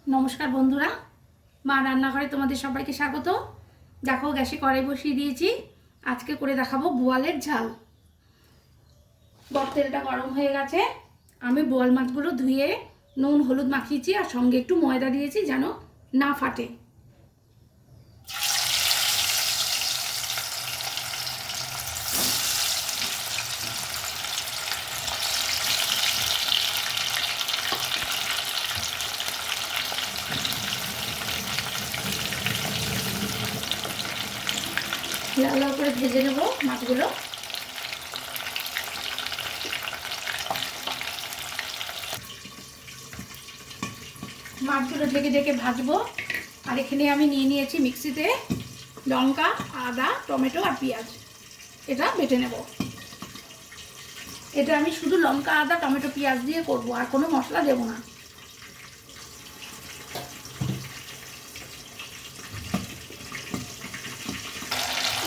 নমস্কার বন্ধুরা, মা রান্নাঘরে তোমাদের সবাইকে স্বাগত। দেখো, গ্যাসে কড়াই বসিয়ে দিয়েছি। আজকে করে দেখাবো বোয়ালের ঝাল। তেলটা গরম হয়ে গেছে। আমি বোয়াল মাছগুলো ধুয়ে নুন হলুদ মাখিয়েছি, আর সঙ্গে একটু ময়দা দিয়েছি যেন না ফাটে। লাল লাল করে ভেজে নেবো মাছগুলো। মাছগুলো ঢেকে ঢেকে ভাজবো। আর এখানে আমি নিয়ে নিয়েছি মিক্সিতে লঙ্কা, আদা, টমেটো আর পেঁয়াজ। এটা বেটে নেব। এটা আমি শুধু লঙ্কা, আদা, টমেটো, পেঁয়াজ দিয়ে করব, আর কোনো মশলা দেব না।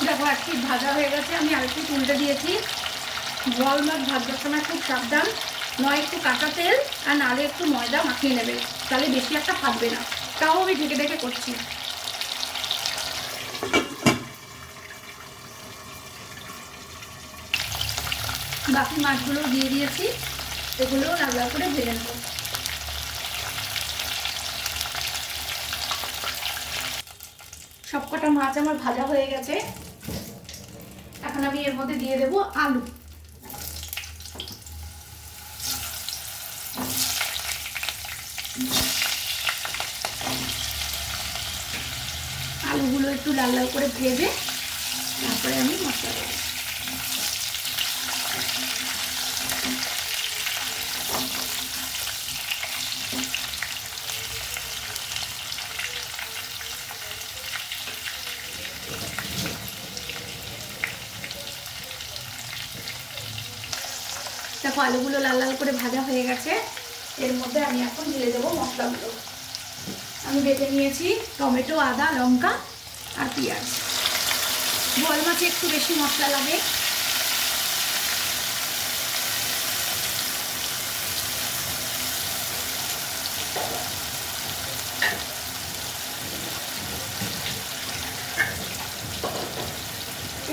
দেখো, এক পিঠ ভাজা হয়ে গেছে। আমি আরেকটু উল্টে দিয়েছি। বোয়াল মাছ ভাজার সময় খুব সাবধান, নয় একটু কাঁচা তেল আর নালে একটু ময়দা মাখিয়ে নেবে, তাহলে বেশি একটা ফাটবে না। তাও আমি ঢেকে ঢেকে করছি। বাকি মাছগুলো দিয়ে দিয়েছি, এগুলোও লাল লাল করে ভেজে নেব। সবকটা মাছ আমার ভাজা হয়ে গেছে। এখন আমি এর মধ্যে দিয়ে দেবো আলু। আলুগুলো একটু লাল লাল করে ভেজে তারপরে আমি মশলা দেবো। দেখো, আলুগুলো লাল লাল করে ভাজা হয়ে গেছে। এর মধ্যে আমি এখন দিয়ে দেবো মশলাগুলো। আমি বেটে নিয়েছি টমেটো, আদা, লঙ্কা আর পেঁয়াজ। বোয়াল মাছে একটু বেশি মশলা লাগে।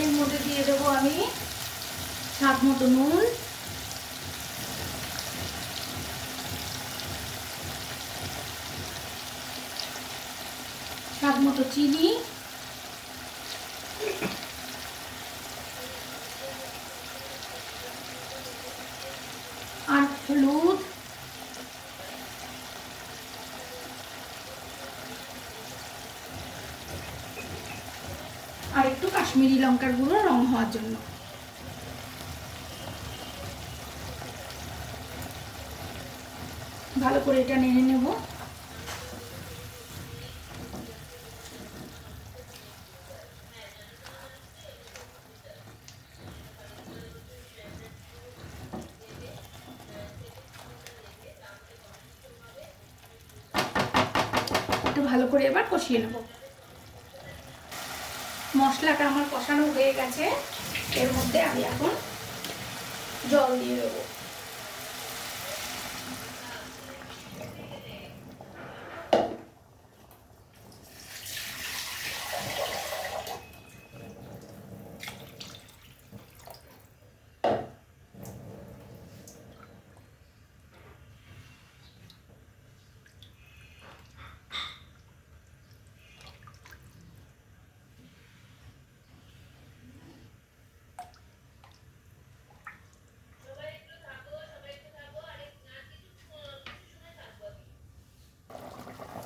এর মধ্যে দিয়ে দেবো আমি স্বাদ মতো নুন, স্বাদ মতো চিনি, আর হলুদ, আর একটু কাশ্মীরি লঙ্কার গুঁড়ো রং হওয়ার জন্য। ভালো করে এটা নেড়ে নেব। একটু ভালো করে এবার কষিয়ে নেব। মশলাটা আমার কষানো হয়ে গেছে। এর মধ্যে আমি এখন জল দিয়ে দেবো।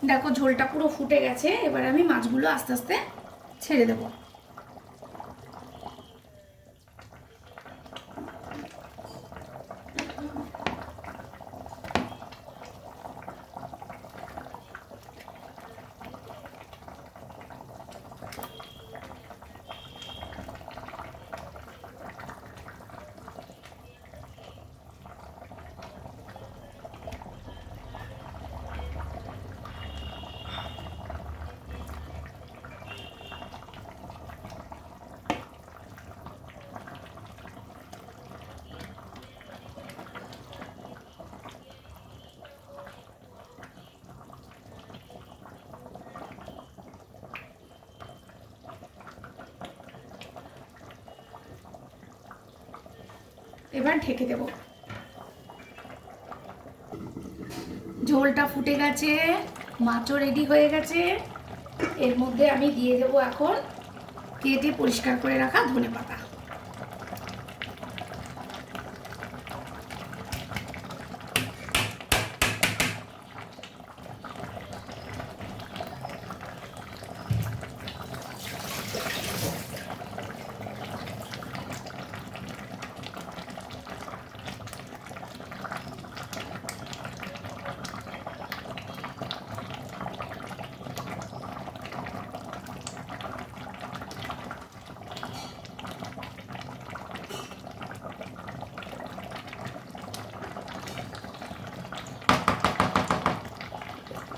দেখো, ঝোলটা পুরো ফুটে গেছে। এবার আমি মাছগুলো আস্তে আস্তে ছেড়ে দেবো। এবার ঢেকে দেব। ঝোলটা ফুটে গেছে, মাছও রেডি হয়ে গেছে। এর মধ্যে আমি দিয়ে দেবো এখন কেটে পরিষ্কার করে রাখা ধনেপাতা।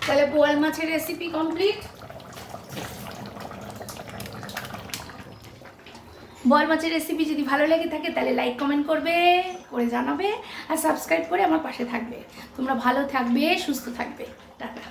তাহলে বোয়াল মাছের রেসিপি কমপ্লিট। বোয়াল মাছের রেসিপি যদি ভালো লেগে থাকে তাহলে লাইক কমেন্ট করে জানাবে, আর সাবস্ক্রাইব করে আমার পাশে থাকবে। তোমরা ভালো থাকবে, সুস্থ থাকবে। টাটা।